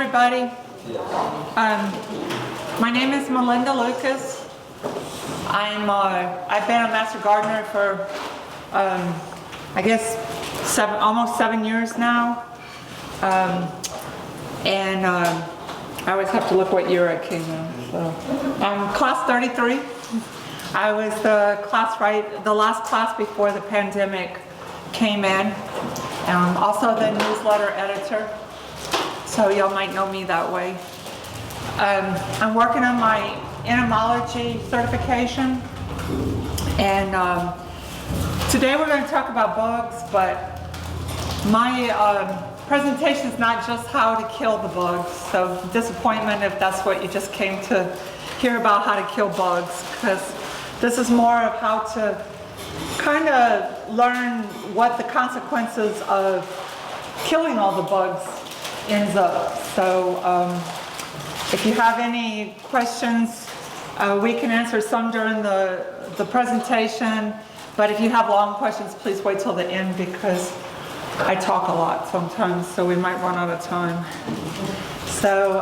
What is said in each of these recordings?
everybody. My name is Melinda Lucas. I've been a master gardener for I guess almost 7 years now. I always have to look what year I came in. So I'm class 33. I was the last class before the pandemic came in. I'm also the newsletter editor, so y'all might know me that way. I'm working on my entomology certification, and today we're going to talk about bugs, but my presentation is not just how to kill the bugs, so disappointment if that's what you just came to hear about, how to kill bugs, because this is more of how to kind of learn what the consequences of killing all the bugs ends up. So if you have any questions, we can answer some during the presentation, but if you have long questions, please wait till the end because I talk a lot sometimes, so we might run out of time. So,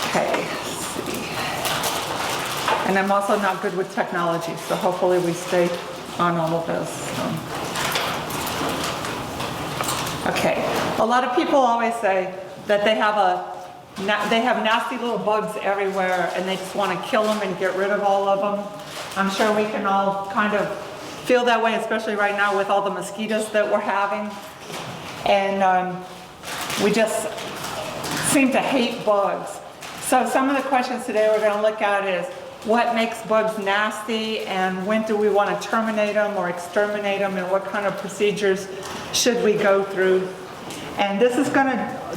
okay, let's see. And I'm also not good with technology, so hopefully we stay on all of this. Okay, a lot of people always say that they have nasty little bugs everywhere and they just want to kill them and get rid of all of them. I'm sure we can all kind of feel that way, especially right now with all the mosquitoes that we're having. And we just seem to hate bugs. So some of the questions today we're going to look at is what makes bugs nasty and when do we want to terminate them or exterminate them and what kind of procedures should we go through. And this is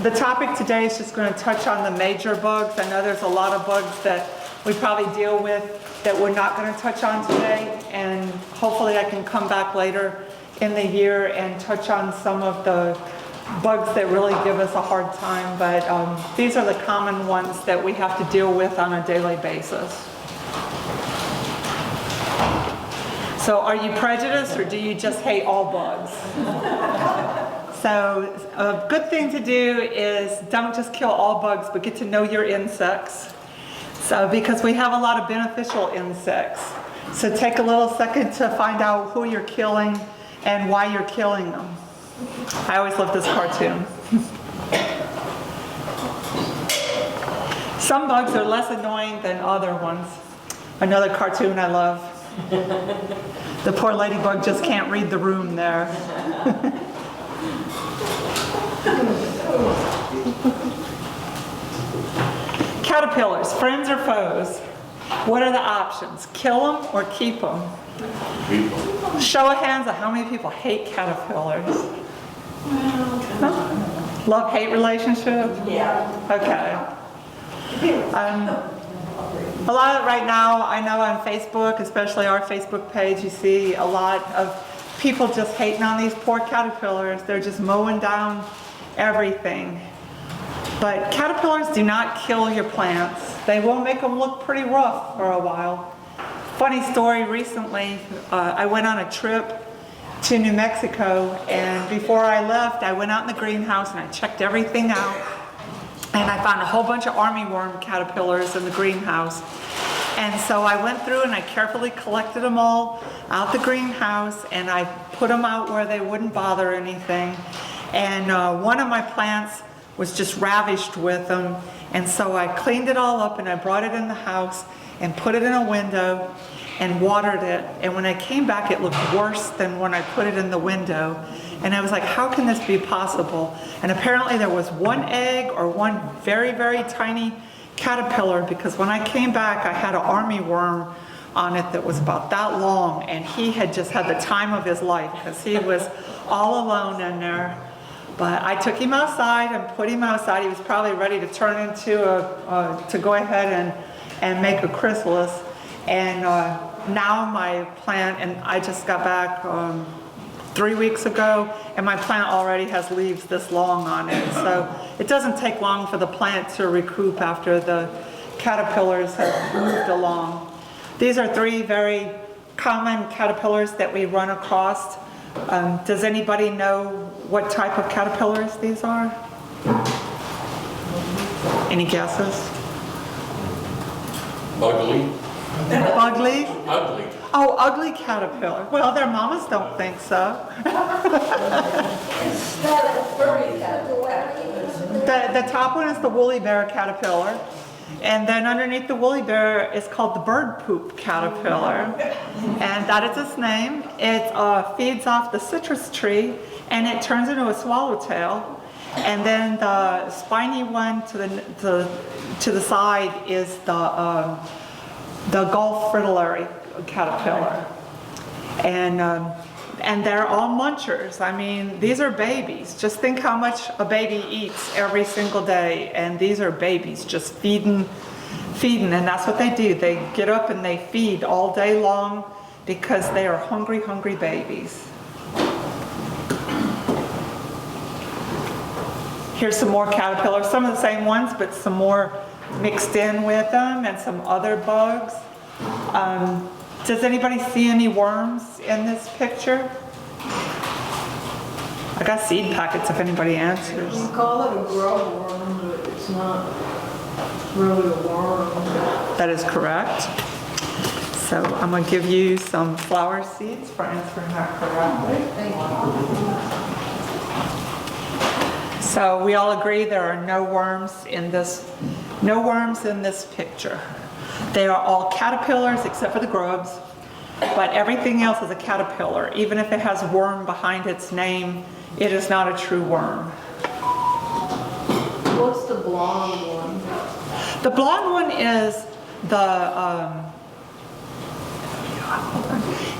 the topic today is just going to touch on the major bugs. I know there's a lot of bugs that we probably deal with that we're not going to touch on today, and hopefully I can come back later in the year and touch on some of the bugs that really give us a hard time, but these are the common ones that we have to deal with on a daily basis. So are you prejudiced or do you just hate all bugs? So a good thing to do is don't just kill all bugs, but get to know your insects. So because we have a lot of beneficial insects. So take a little second to find out who you're killing and why you're killing them. I always love this cartoon. Some bugs are less annoying than other ones. Another cartoon I love. The poor ladybug just can't read the room there. Caterpillars, friends or foes? What are the options? Kill them or keep them? Show of hands of how many people hate caterpillars. Huh? Love-hate relationship? Yeah. Okay. A lot of right now, I know on Facebook, especially our Facebook page, you see a lot of people just hating on these poor caterpillars. They're just mowing down everything. But caterpillars do not kill your plants. They will make them look pretty rough for a while. Funny story, recently I went on a trip to New Mexico, and before I left I went out in the greenhouse and I checked everything out, and I found a whole bunch of armyworm caterpillars in the greenhouse. And so I went through and I carefully collected them all out the greenhouse and I put them out where they wouldn't bother anything. And one of my plants was just ravished with them, and so I cleaned it all up and I brought it in the house and put it in a window and watered it, and when I came back it looked worse than when I put it in the window, and I was like, how can this be possible? And apparently there was one egg or one very, very tiny caterpillar, because when I came back I had an armyworm on it that was about that long, and he had just had the time of his life because he was all alone in there. But I took him outside and put him outside. He was probably ready to turn into to go ahead and make a chrysalis. And now my plant, and I just got back 3 weeks ago, and my plant already has leaves this long on it. So it doesn't take long for the plant to recoup after the caterpillars have moved along. These are 3 very common caterpillars that we run across. Does anybody know what type of caterpillars these are? Any guesses? Ugly. Ugly? Ugly. Oh, ugly caterpillar. Well, their mamas don't think so. The top one is the woolly bear caterpillar. And then underneath the woolly bear is called the bird poop caterpillar. And that is its name. It feeds off the citrus tree and it turns into a swallowtail. And then the spiny one to the side is the Gulf fritillary caterpillar. And they're all munchers. I mean, these are babies. Just think how much a baby eats every single day. And these are babies just feeding. And that's what they do. They get up and they feed all day long because they are hungry, hungry babies. Here's some more caterpillars. Some of the same ones, but some more mixed in with them and some other bugs. Does anybody see any worms in this picture? I got seed packets if anybody answers. You call it a grub worm, but it's not really a worm. That is correct. So I'm going to give you some flower seeds for answering that correctly. So we all agree there are no worms in this picture. They are all caterpillars except for the grubs, but everything else is a caterpillar. Even if it has worm behind its name, it is not a true worm. What's the blonde one? The blonde one is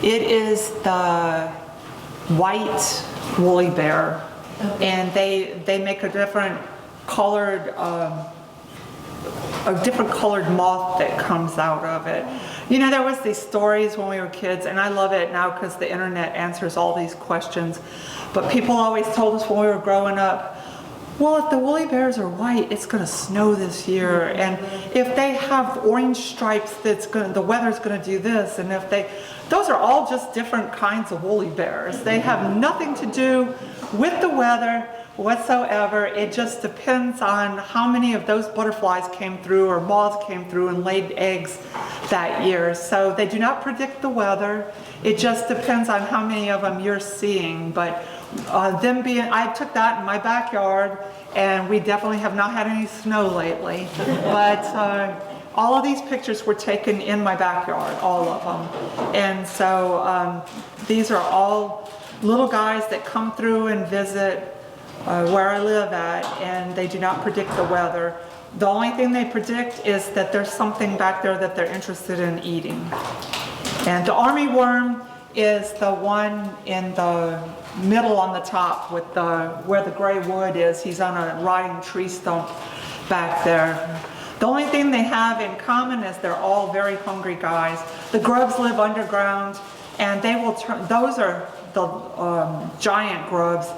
it is the white woolly bear, and they make a different colored moth that comes out of it. You know, there was these stories when we were kids, and I love it now because the internet answers all these questions. But people always told us when we were growing up, well, if the woolly bears are white, it's going to snow this year, and if they have orange stripes, the weather's going to do this, and those are all just different kinds of woolly bears. They have nothing to do with the weather whatsoever. It just depends on how many of those butterflies came through or moths came through and laid eggs that year. So they do not predict the weather. It just depends on how many of them you're seeing. But I took that in my backyard, and we definitely have not had any snow lately. But all of these pictures were taken in my backyard, all of them. And so these are all little guys that come through and visit where I live at, and they do not predict the weather. The only thing they predict is that there's something back there that they're interested in eating. And the army worm is the one in the middle on the top with where the gray wood is. He's on a rotting tree stump back there. The only thing they have in common is they're all very hungry guys. The grubs live underground, and they will turn, those are the giant grubs.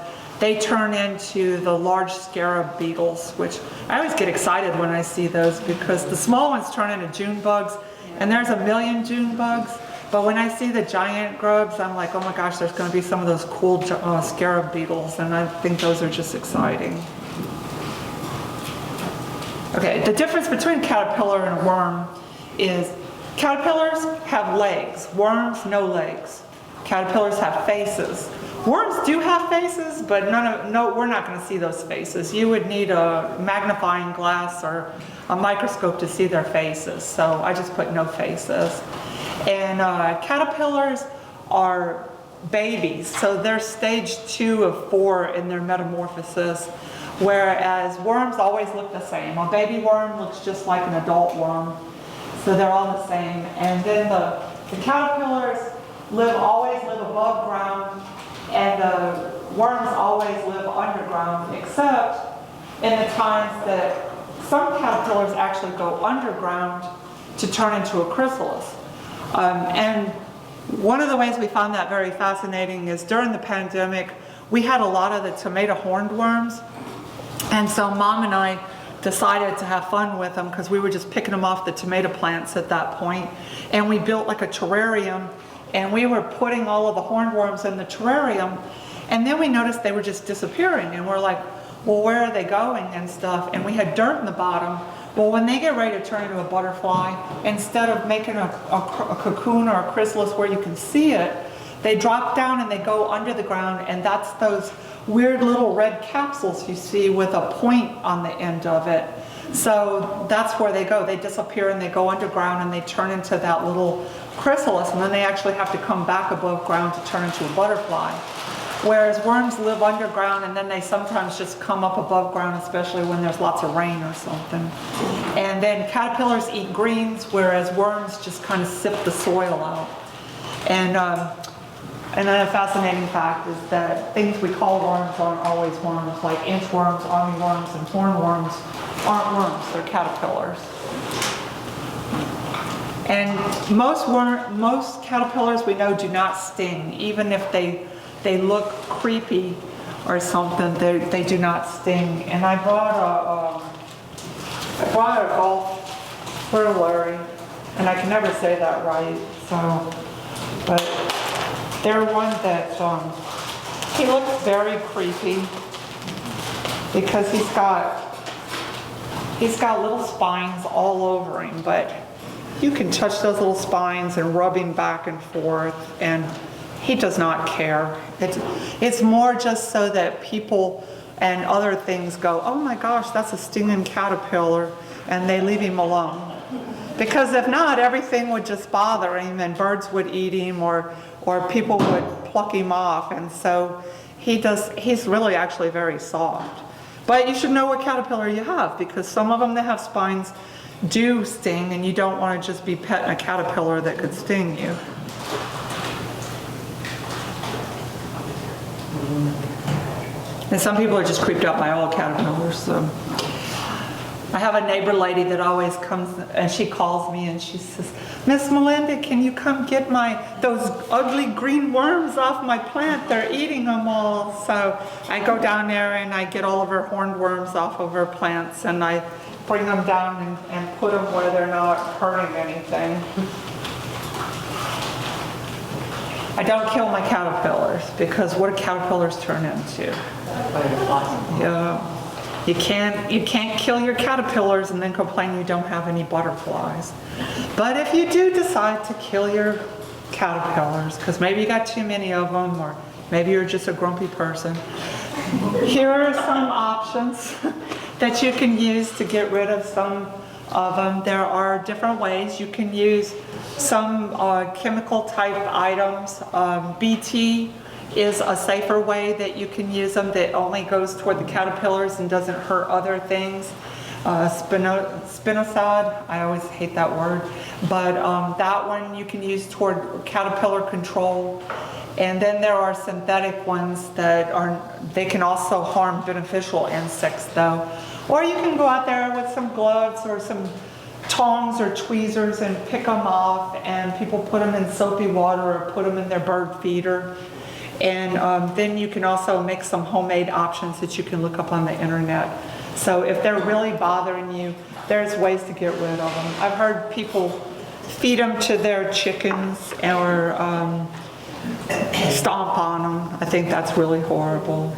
They turn into the large scarab beetles, which I always get excited when I see those because the small ones turn into June bugs, and there's a million June bugs. But when I see the giant grubs, I'm like, oh my gosh, there's going to be some of those cool scarab beetles, and I think those are just exciting. Okay, the difference between caterpillar and worm is caterpillars have legs, worms no legs. Caterpillars have faces. Worms do have faces, but we're not going to see those faces. You would need a magnifying glass or a microscope to see their faces, so I just put no faces. And caterpillars are babies, so they're stage 2 of 4 in their metamorphosis, whereas worms always look the same. A baby worm looks just like an adult worm, so they're all the same. And then the caterpillars always live above ground, and the worms always live underground, except in the times that some caterpillars actually go underground to turn into a chrysalis. And one of the ways we found that very fascinating is during the pandemic, we had a lot of the tomato horned worms. And so Mom and I decided to have fun with them because we were just picking them off the tomato plants at that point. And we built like a terrarium, and we were putting all of the hornworms in the terrarium. And then we noticed they were just disappearing. And we're like, well, where are they going and stuff? And we had dirt in the bottom. Well, when they get ready to turn into a butterfly, instead of making a cocoon or a chrysalis where you can see it, they drop down and they go under the ground, and that's those weird little red capsules you see with a point on the end of it. So that's where they go. They disappear and they go underground and they turn into that little chrysalis, and then they actually have to come back above ground to turn into a butterfly. Whereas worms live underground and then they sometimes just come up above ground, especially when there's lots of rain or something. And then caterpillars eat greens, whereas worms just kind of sip the soil out. And then a fascinating fact is that things we call worms aren't always worms, like inchworms, armyworms, and hornworms aren't worms, they're caterpillars. And most caterpillars we know do not sting, even if they look creepy or something, they do not sting. And I brought a golf for Larry, and I can never say that right, so, but they're one that, he looks very creepy because he's got little spines all over him, but you can touch those little spines and rub him back and forth, and he does not care. It's more just so that people and other things go, oh my gosh, that's a stinging caterpillar, and they leave him alone. Because if not, everything would just bother him, and birds would eat him, or people would pluck him off, and so he's really actually very soft. But you should know what caterpillar you have, because some of them that have spines do sting, and you don't want to just be petting a caterpillar that could sting you. And some people are just creeped out by all caterpillars. So I have a neighbor lady that always comes and she calls me and she says, Miss Melinda, can you come get those ugly green worms off my plant? They're eating them all. So I go down there and I get all of her horned worms off of her plants, and I bring them down and put them where they're not hurting anything. I don't kill my caterpillars, because what do caterpillars turn into? Yeah. You can't kill your caterpillars and then complain you don't have any butterflies. But if you do decide to kill your caterpillars, because maybe you got too many of them, or maybe you're just a grumpy person, here are some options that you can use to get rid of some of them. There are different ways. You can use some chemical type items. BT is a safer way that you can use them, that only goes toward the caterpillars and doesn't hurt other things. Spinosad, I always hate that word, but that one you can use toward caterpillar control. And then there are synthetic ones they can also harm beneficial insects though. Or you can go out there with some gloves or some tongs or tweezers and pick them off, and people put them in soapy water or put them in their bird feeder. And then you can also make some homemade options that you can look up on the internet. So if they're really bothering you, there's ways to get rid of them. I've heard people feed them to their chickens or stomp on them. I think that's really horrible.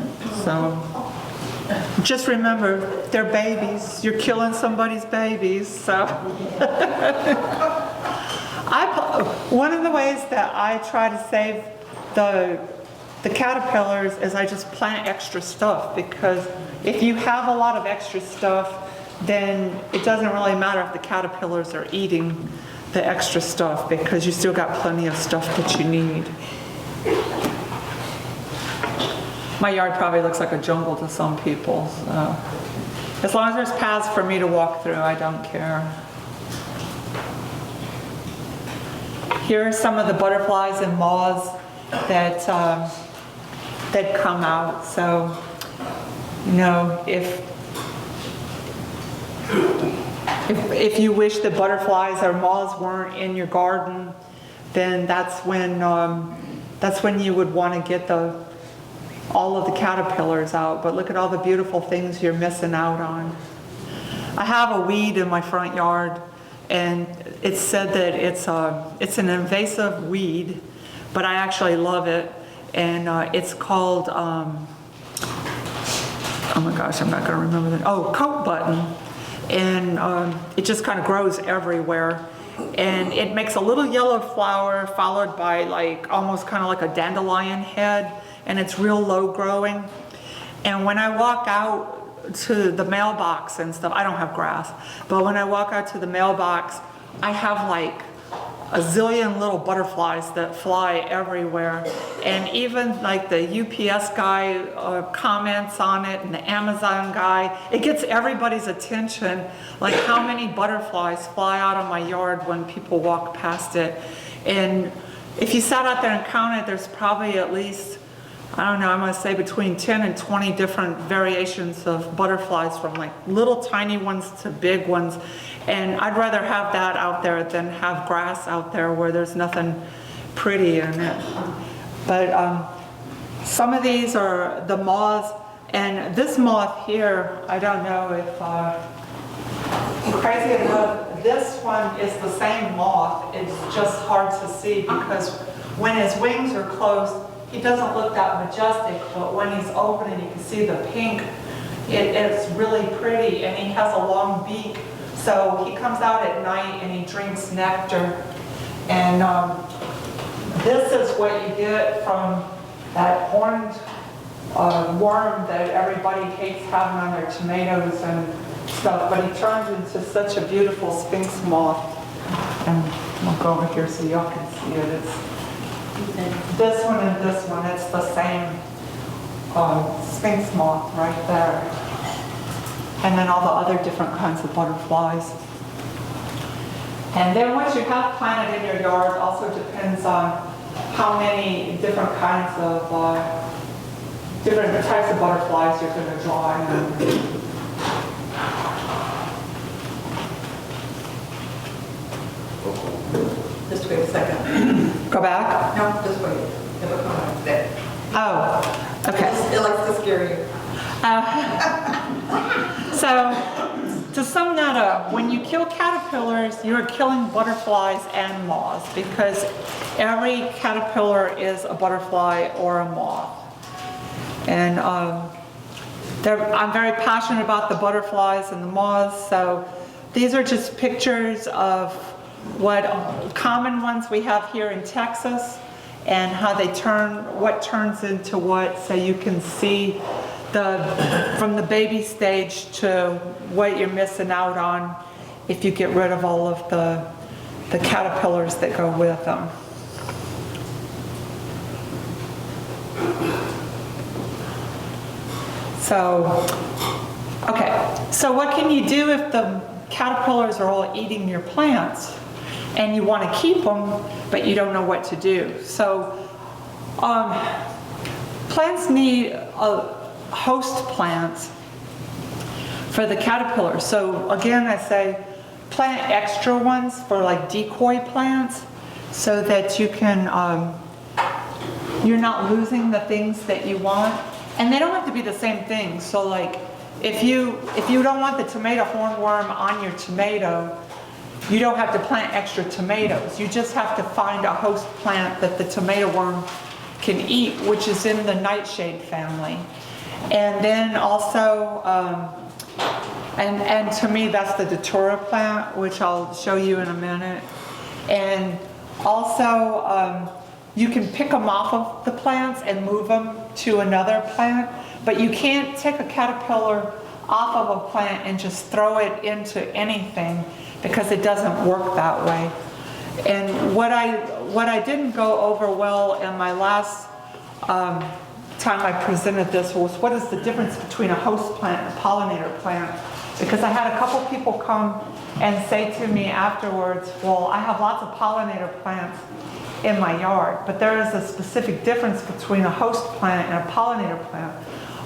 So just remember, they're babies. You're killing somebody's babies. So one of the ways that I try to save the caterpillars is I just plant extra stuff, because if you have a lot of extra stuff, then it doesn't really matter if the caterpillars are eating the extra stuff, because you still got plenty of stuff that you need. My yard probably looks like a jungle to some people, so as long as there's paths for me to walk through, I don't care. Here are some of the butterflies and moths that come out. So, you know, if you wish that butterflies or moths weren't in your garden, then that's when you would want to get all of the caterpillars out. But look at all the beautiful things you're missing out on. I have a weed in my front yard, and it's said that it's an invasive weed, but I actually love it. And it's called oh my gosh, I'm not gonna remember the, oh, coat button. And it just kind of grows everywhere. And it makes a little yellow flower followed by like, almost kind of like a dandelion head. And it's real low growing. And when I walk out to the mailbox and stuff, I don't have grass, but when I walk out to the mailbox, I have like a zillion little butterflies that fly everywhere. And even like the UPS guy comments on it, and the Amazon guy, it gets everybody's attention, like how many butterflies fly out of my yard when people walk past it. And if you sat out there and counted, there's probably at least, I don't know, I'm gonna say between 10 and 20 different variations of butterflies, from like little tiny ones to big ones. And I'd rather have that out there than have grass out there where there's nothing pretty in it. But some of these are the moths, and this moth here, I don't know if, crazy enough, this one is the same moth. It's just hard to see because when his wings are closed, he doesn't look that majestic, but when he's open and you can see the pink, it's really pretty, and he has a long beak. So he comes out at night and he drinks nectar. And this is what you get from that orange worm that everybody hates having on their tomatoes and stuff, but he turns into such a beautiful sphinx moth. And I'll go over here so y'all can see it. It's this one and this one, it's the same sphinx moth right there. And then all the other different kinds of butterflies. And then what you have planted in your yard also depends on how many different kinds of, different types of butterflies you're going to draw in. Just wait a second. Go back? No, just wait. It'll come back there. Oh, okay. It likes to scare you. So, to sum that up, when you kill caterpillars, you're killing butterflies and moths, because every caterpillar is a butterfly or a moth. And I'm very passionate about the butterflies and the moths, so these are just pictures of what common ones we have here in Texas and how they what turns into what, so you can see from the baby stage to what you're missing out on if you get rid of all of the caterpillars that go with them. So, okay, so what can you do if the caterpillars are all eating your plants and you want to keep them, but you don't know what to do? So, plants need host plants for the caterpillar. So again, I say plant extra ones for like decoy plants so that you can, you're not losing the things that you want. And they don't have to be the same thing. So like if you don't want the tomato hornworm on your tomato, you don't have to plant extra tomatoes. You just have to find a host plant that the tomato worm can eat, which is in the nightshade family. And then also, and to me that's the datura plant, which I'll show you in a minute. And also, you can pick them off of the plants and move them to another plant, but you can't take a caterpillar off of a plant and just throw it into anything, because it doesn't work that way. And what I didn't go over well in my last time I presented this was, what is the difference between a host plant and a pollinator plant? Because I had a couple people come and say to me afterwards, well, I have lots of pollinator plants in my yard, but there is a specific difference between a host plant and a pollinator plant.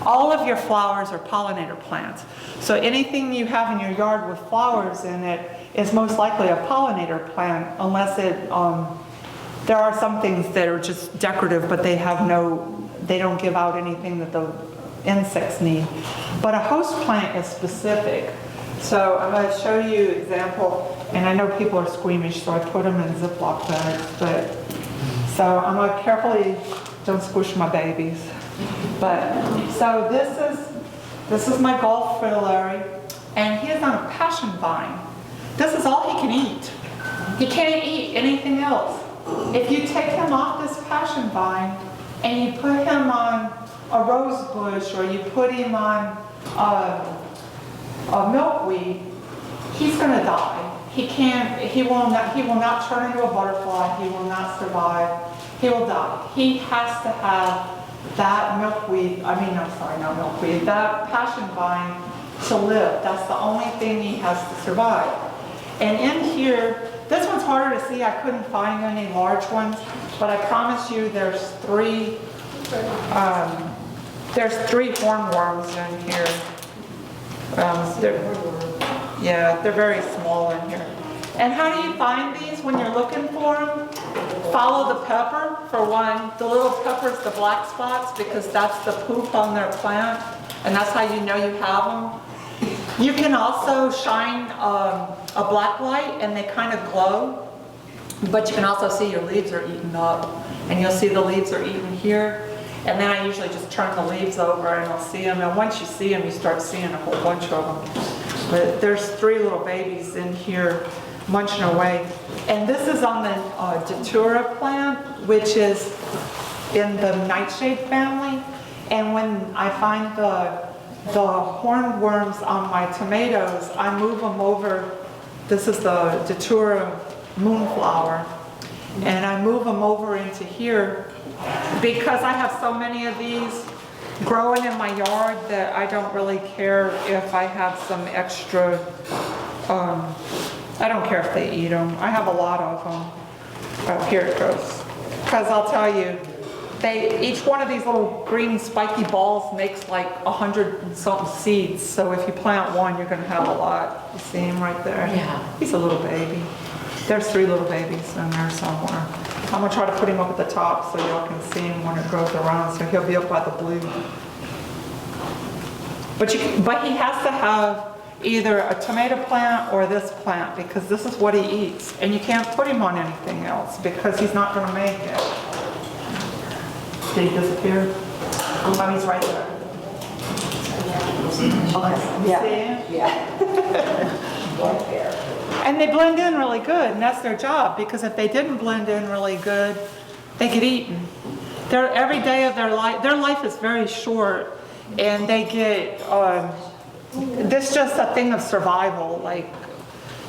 All of your flowers are pollinator plants. So anything you have in your yard with flowers in it is most likely a pollinator plant, unless there are some things that are just decorative, but they don't give out anything that the insects need. But a host plant is specific. So I'm going to show you an example, and I know people are squeamish, so I put them in Ziploc bags. So I'm going to carefully, don't squish my babies. So this is This is my golf fritillary, and he is on a passion vine. This is all he can eat. He can't eat anything else. If you take him off this passion vine and you put him on a rose bush or you put him on a milkweed, he's gonna die. He will not turn into a butterfly. He will not survive. He will die. He has to have that milkweed, not milkweed, that passion vine to live. That's the only thing he has to survive. And in here, this one's harder to see. I couldn't find any large ones, but I promise you there's three hornworms in here. They're very small in here. And how do you find these when you're looking for them? Follow the pepper, for one. The little pepper's the black spots because that's the poop on their plant, and that's how you know you have them. You can also shine a black light and they kind of glow, but you can also see your leaves are eaten up, and you'll see the leaves are eaten here. And then I usually just turn the leaves over and I'll see them, and once you see them, you start seeing a whole bunch of them. But there's 3 little babies in here munching away. And this is on the Datura plant, which is in the nightshade family. And when I find the hornworms on my tomatoes, I move them over. This is the Datura moonflower. And I move them over into here because I have so many of these growing in my yard that I don't really care if I have some extra, I don't care if they eat them. I have a lot of them. Oh, here it goes. Because I'll tell you, each one of these little green spiky balls makes like 100 and something seeds. So if you plant one, you're going to have a lot. You see him right there? Yeah. He's a little baby. There's 3 little babies in there somewhere. I'm going to try to put him up at the top so y'all can see him when it grows around. So he'll be up by the blue. But he has to have either a tomato plant or this plant because this is what he eats. And you can't put him on anything else because he's not going to make it. Did he disappear? Oh, he's right there. Yeah. See him? Yeah. Right there. And they blend in really good, and that's their job, because if they didn't blend in really good, they get eaten. Every day of their life is very short, and they get, this is just a thing of survival. Like,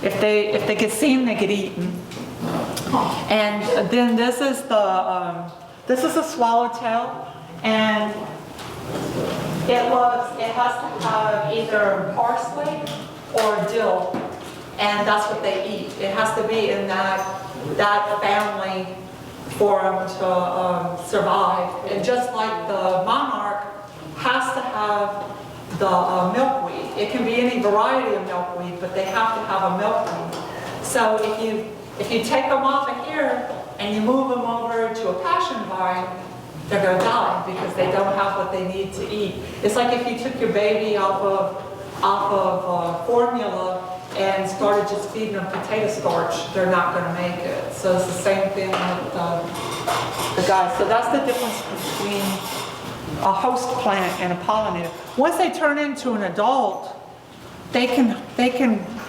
if they get seen, they get eaten. And then this is a swallowtail, and it has to have either parsley or dill. And that's what they eat. It has to be in that family for them to survive. And just like the monarch has to have the milkweed. It can be any variety of milkweed, but they have to have a milkweed. So if you take them off of here and you move them over to a passion vine, they're going to die because they don't have what they need to eat. It's like if you took your baby off of formula and started just feeding them potato starch, they're not going to make it. So it's the same thing with the guys. So that's the difference between a host plant and a pollinator. Once they turn into an adult, they can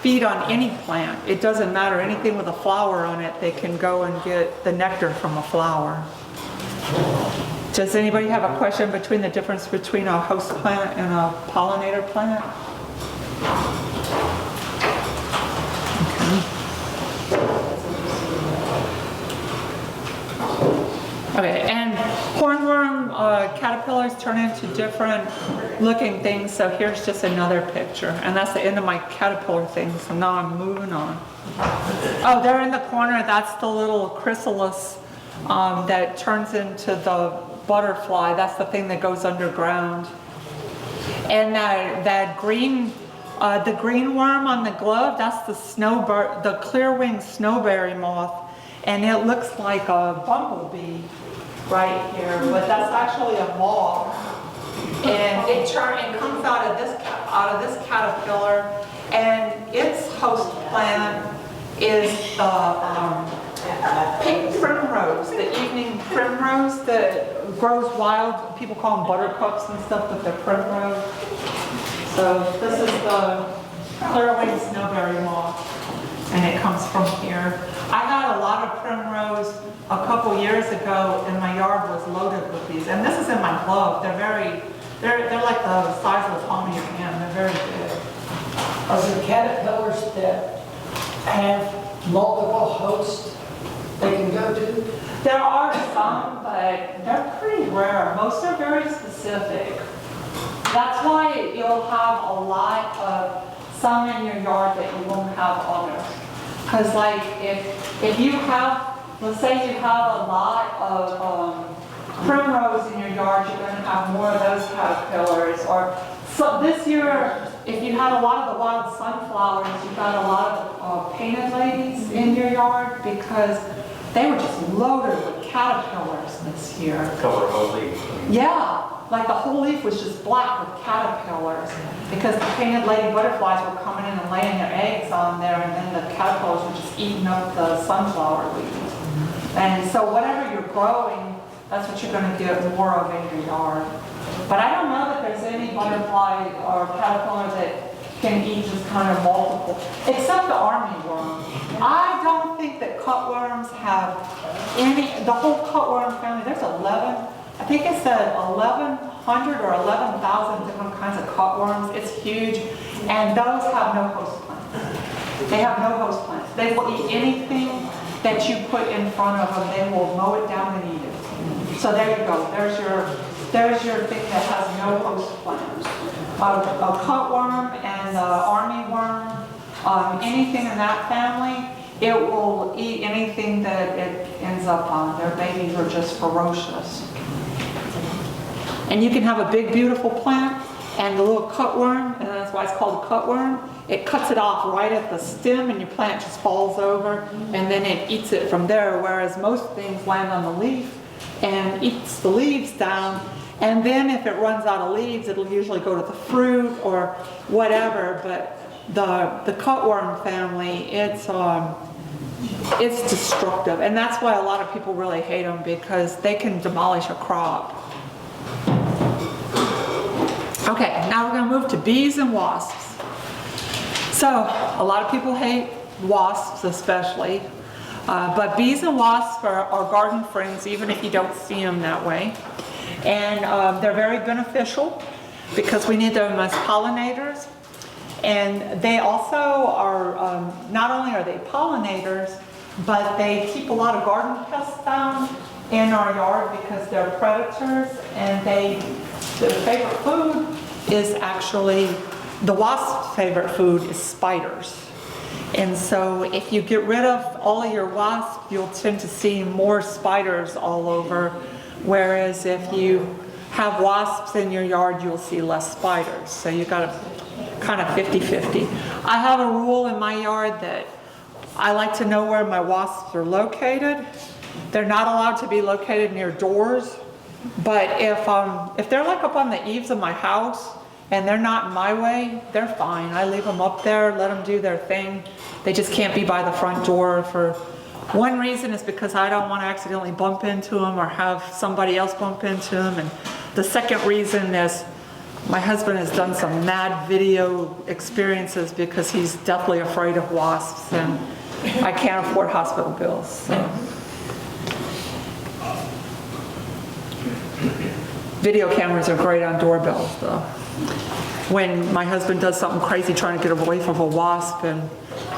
feed on any plant. It doesn't matter, anything with a flower on it, they can go and get the nectar from a flower. Does anybody have a question between the difference between a host plant and a pollinator plant? Okay, and hornworm caterpillars turn into different looking things, so here's just another picture, and that's the end of my caterpillar thing, so now I'm moving on. Oh, there in the corner, that's the little chrysalis that turns into the butterfly. That's the thing that goes underground. And that green, the green worm on the glove, that's the clear-winged snowberry moth, and it looks like a bumblebee right here, but that's actually a moth. And it comes out of this caterpillar, and its host plant is the pink primrose, the evening primrose that grows wild. People call them buttercups and stuff, but they're primrose. So this is the clearwing snowberry moth, and it comes from here. I had a lot of primrose a couple years ago, and my yard was loaded with these. And this is in my glove. They're like the size of the palm of your hand. They're very big. Are there caterpillars that have multiple hosts they can go to? There are some, but they're pretty rare. Most are very specific. That's why you'll have a lot of some in your yard that you won't have others. Because like if you have, let's say you have a lot of primrose in your yard, you're going to have more of those caterpillars. Or so this year, if you had a lot of the wild sunflowers, you got a lot of painted ladies in your yard because they were just loaded with caterpillars this year. Cover a whole leaf. Yeah, like the whole leaf was just black with caterpillars because the painted lady butterflies were coming in and laying their eggs on there, and then the caterpillars were just eating up the sunflower leaves. And so whatever you're growing, that's what you're going to get more of in your yard. But I don't know that there's any butterfly or caterpillar that can eat just kind of multiple, except the army worm. I don't think that cutworms have any, the whole cutworm family, there's 11, I think it said 1,100 or 11,000 different kinds of cutworms. It's huge, and those have no host plants. They have no host plants. They will eat anything that you put in front of them. They will mow it down and eat it. So there you go. There's your thing that has no host plants. A cutworm and army worm, anything in that family, it will eat anything that it ends up on. Their babies are just ferocious. And you can have a big, beautiful plant, and the little cutworm, and that's why it's called a cutworm, it cuts it off right at the stem, and your plant just falls over, and then it eats it from there, whereas most things land on the leaf and eats the leaves down. And then if it runs out of leaves, it'll usually go to the fruit or whatever. But the cutworm family, it's destructive. And that's why a lot of people really hate them, because they can demolish a crop. Okay, now we're going to move to bees and wasps. So a lot of people hate wasps especially. But bees and wasps are garden friends, even if you don't see them that way. And they're very beneficial because we need them as pollinators. And they also are, not only are they pollinators, but they keep a lot of garden pests down in our yard because they're predators, and their favorite food is actually, the wasp's favorite food is spiders. And so if you get rid of all of your wasps, you'll tend to see more spiders all over. Whereas if you have wasps in your yard, you'll see less spiders. So you got to kind of 50-50. I have a rule in my yard that I like to know where my wasps are located. They're not allowed to be located near doors. But if they're like up on the eaves of my house and they're not in my way, they're fine. I leave them up there, let them do their thing. They just can't be by the front door. For one reason is because I don't want to accidentally bump into them or have somebody else bump into them. And the second reason is my husband has done some mad video experiences because he's deathly afraid of wasps, and I can't afford hospital bills. So. Video cameras are great on doorbells though. When my husband does something crazy trying to get away from a wasp, and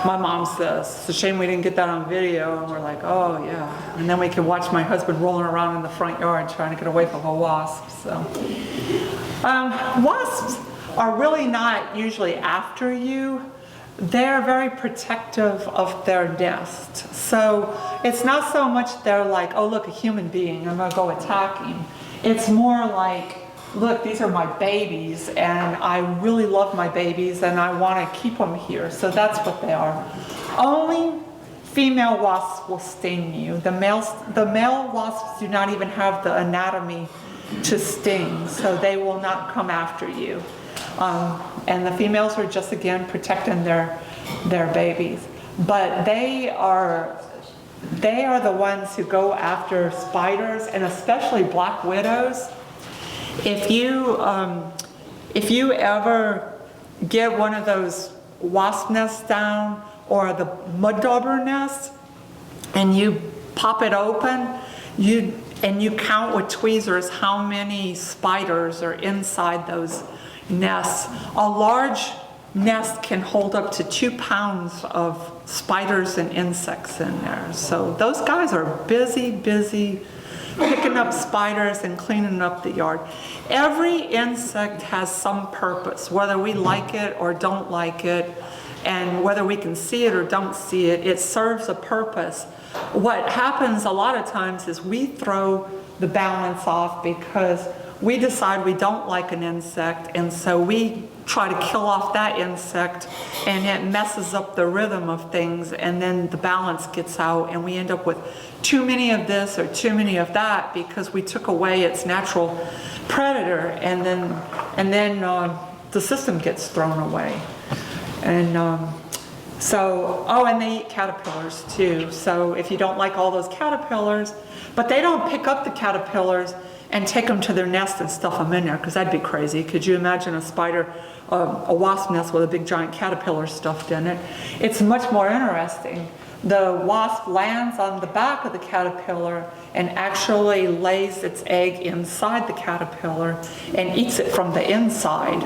my mom says, it's a shame we didn't get that on video, and we're like, oh yeah. And then we can watch my husband rolling around in the front yard trying to get away from a wasp. So, wasps are really not usually after you. They're very protective of their nest. So it's not so much they're like, oh look, a human being, I'm gonna go attack him. It's more like, look, these are my babies, and I really love my babies, and I want to keep them here. So that's what they are. Only female wasps will sting you. The male wasps do not even have the anatomy to sting, so they will not come after you. And the females are just, again, protecting their babies. But they are the ones who go after spiders, and especially black widows. If you ever get one of those wasp nests down or the mud dauber nest, and you pop it open, and you count with tweezers how many spiders are inside those nests. A large nest can hold up to 2 pounds of spiders and insects in there. So those guys are busy picking up spiders and cleaning up the yard. Every insect has some purpose, whether we like it or don't like it, and whether we can see it or don't see it, it serves a purpose. What happens a lot of times is we throw the balance off because we decide we don't like an insect, and so we try to kill off that insect, and it messes up the rhythm of things, and then the balance gets out, and we end up with too many of this or too many of that because we took away its natural predator, and then the system gets thrown away. And and they eat caterpillars too. So if you don't like all those caterpillars, but they don't pick up the caterpillars and take them to their nest and stuff them in there, because that'd be crazy. Could you imagine a spider, a wasp nest with a big giant caterpillar stuffed in it? It's much more interesting. The wasp lands on the back of the caterpillar and actually lays its egg inside the caterpillar and eats it from the inside.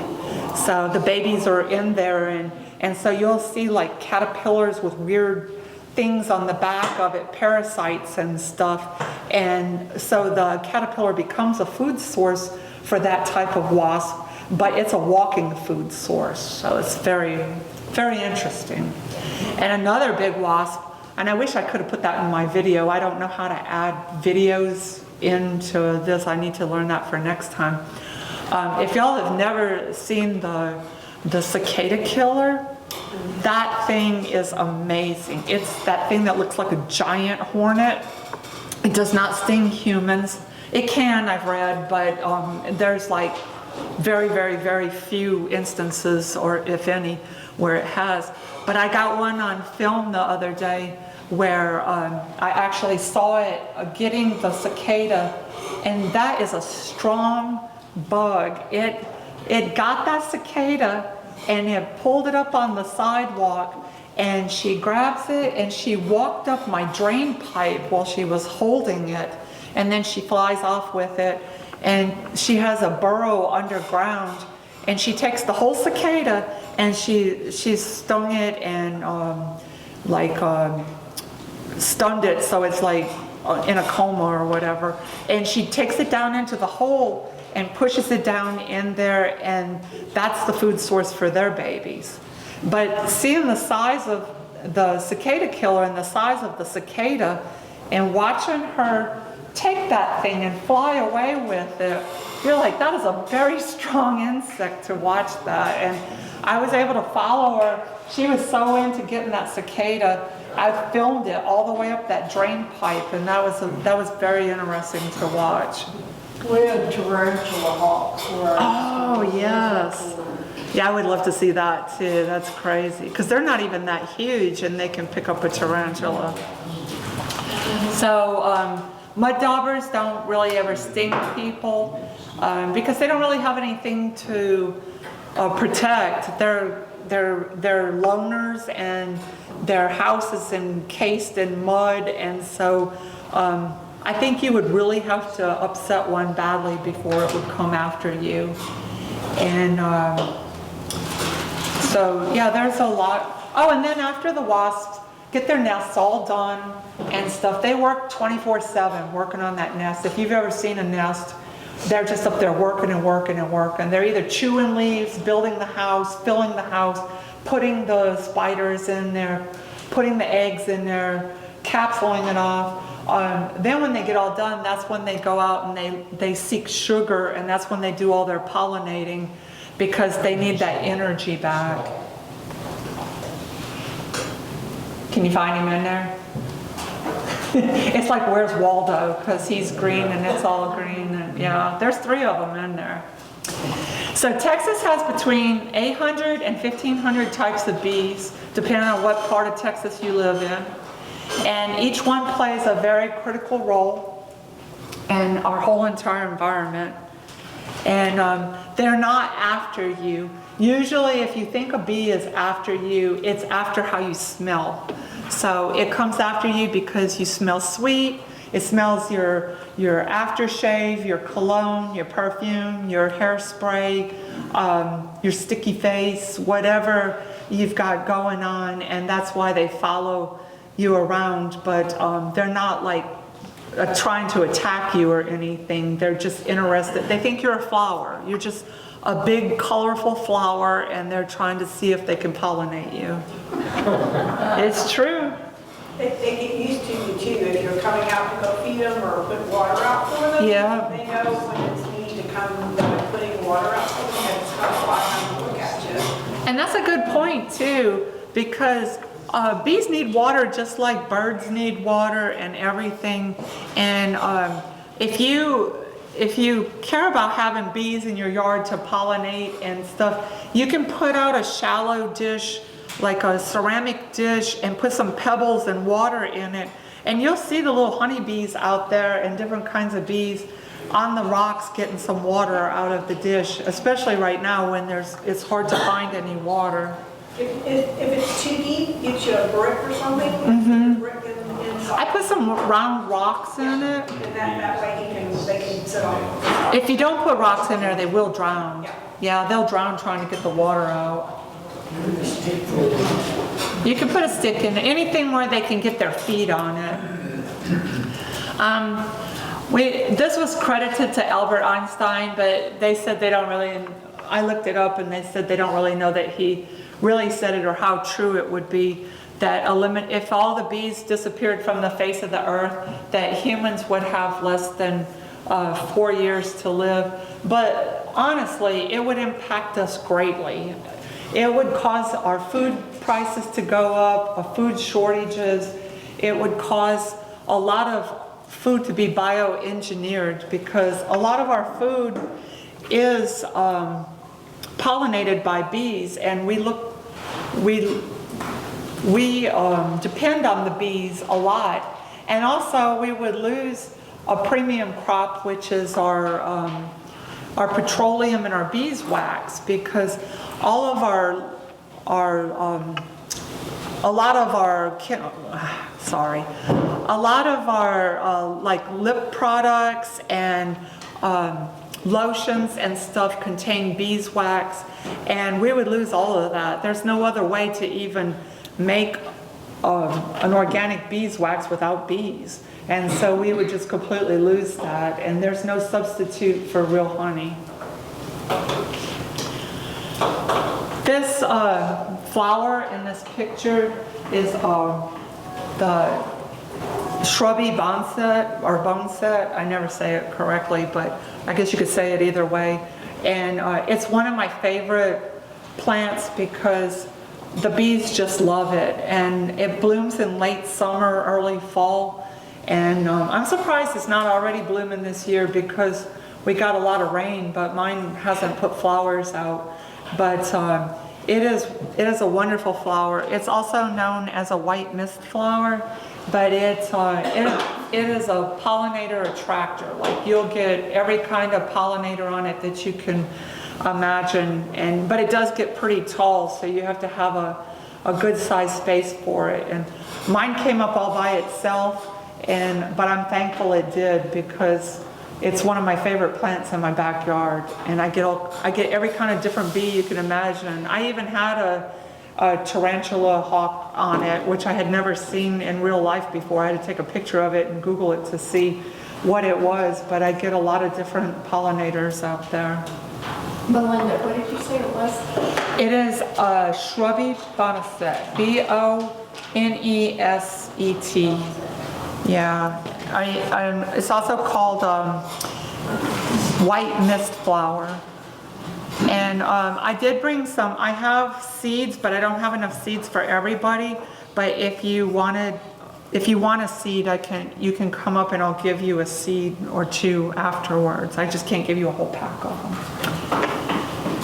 So the babies are in there, and so you'll see like caterpillars with weird things on the back of it, parasites and stuff, and so the caterpillar becomes a food source for that type of wasp, but it's a walking food source, so it's very, very interesting. And another big wasp, and I wish I could have put that in my video, I don't know how to add videos into this, I need to learn that for next time. If y'all have never seen the cicada killer, that thing is amazing. It's that thing that looks like a giant hornet. It does not sting humans. It can, I've read, but there's like very, very, very few instances, or if any, where it has. But I got one on film the other day where I actually saw it getting the cicada, and that is a strong bug. It got that cicada and it pulled it up on the sidewalk, and she grabs it and she walked up my drain pipe while she was holding it, and then she flies off with it, and she has a burrow underground, and she takes the whole cicada and she's stung it and stunned it, so it's like in a coma or whatever, and she takes it down into the hole and pushes it down in there, and that's the food source for their babies. But seeing the size of the cicada killer and the size of the cicada, and watching her take that thing and fly away with it, you're like, that is a very strong insect to watch that. And I was able to follow her. She was so into getting that cicada. I filmed it all the way up that drain pipe, and that was very interesting to watch. We had tarantula hawks. Oh, yes. Yeah, I would love to see that too. That's crazy. Because they're not even that huge, and they can pick up a tarantula. So, mud daubers don't really ever sting people because they don't really have anything to protect. They're loners, and their house is encased in mud, and so I think you would really have to upset one badly before it would come after you. And so yeah, there's a lot. Oh, and then after the wasps get their nests all done and stuff, they work 24/7 working on that nest. If you've ever seen a nest, they're just up there working and working and working. They're either chewing leaves, building the house, filling the house, putting the spiders in there, putting the eggs in there, capsuling it off. Then when they get all done, that's when they go out and they seek sugar, and that's when they do all their pollinating, because they need that energy back. Can you find him in there? It's like, where's Waldo? Because he's green and it's all green. And yeah, there's 3 of them in there. So Texas has between 800 and 1,500 types of bees, depending on what part of Texas you live in. And each one plays a very critical role in our whole entire environment. And they're not after you. Usually if you think a bee is after you, it's after how you smell. So it comes after you because you smell sweet, it smells your aftershave, your cologne, your perfume, your hairspray, your sticky face, whatever you've got going on, and that's why they follow you around, but they're not like trying to attack you or anything. They're just interested. They think you're a flower. You're just a big colorful flower, and they're trying to see if they can pollinate you. It's true. They get used to you too, if you're coming out to go feed them or put water out for them. Yeah. They know when it's me to come, putting water out for them, and it's going to fly and look at you. And that's a good point too, because bees need water just like birds need water and everything. And if you care about having bees in your yard to pollinate and stuff, you can put out a shallow dish, like a ceramic dish, and put some pebbles and water in it. And you'll see the little honeybees out there and different kinds of bees on the rocks getting some water out of the dish, especially right now when it's hard to find any water. If it's too deep, get you a brick or something, put the brick inside. I put some round rocks in it. And that way they can sit on it. If you don't put rocks in there, they will drown. Yeah, they'll drown trying to get the water out. You can put a stick in it, anything where they can get their feet on it. This was credited to Albert Einstein, but they said they don't really, I looked it up and they said they don't really know that he really said it or how true it would be that if all the bees disappeared from the face of the earth, that humans would have less than 4 years to live. But honestly, it would impact us greatly. It would cause our food prices to go up, food shortages. It would cause a lot of food to be bioengineered, because a lot of our food is pollinated by bees, and we depend on the bees a lot. And also we would lose a premium crop, which is our petroleum and our beeswax, because all of a lot of our like lip products and lotions and stuff contain beeswax, and we would lose all of that. There's no other way to even make an organic beeswax without bees, and so we would just completely lose that, and there's no substitute for real honey. This flower in this picture is the shrubby boneset, or boneset. I never say it correctly, but I guess you could say it either way. And it's one of my favorite plants because the bees just love it. And it blooms in late summer, early fall. And I'm surprised it's not already blooming this year because we got a lot of rain, but mine hasn't put flowers out. But it is a wonderful flower. It's also known as a white mist flower, but it is a pollinator attractor. Like, you'll get every kind of pollinator on it that you can imagine, but it does get pretty tall, so you have to have a good sized space for it. And mine came up all by itself, but I'm thankful it did, because it's one of my favorite plants in my backyard, and I get every kind of different bee you can imagine. I even had a tarantula hawk on it, which I had never seen in real life before. I had to take a picture of it and Google it to see what it was, but I get a lot of different pollinators out there. Melinda, what did you say it was? It is a shrubby boneset, B-O-N-E-S-E-T. Yeah, it's also called white mist flower. And I did bring some. I have seeds, but I don't have enough seeds for everybody. But if you want a seed, you can come up and I'll give you a seed or two afterwards. I just can't give you a whole pack of them.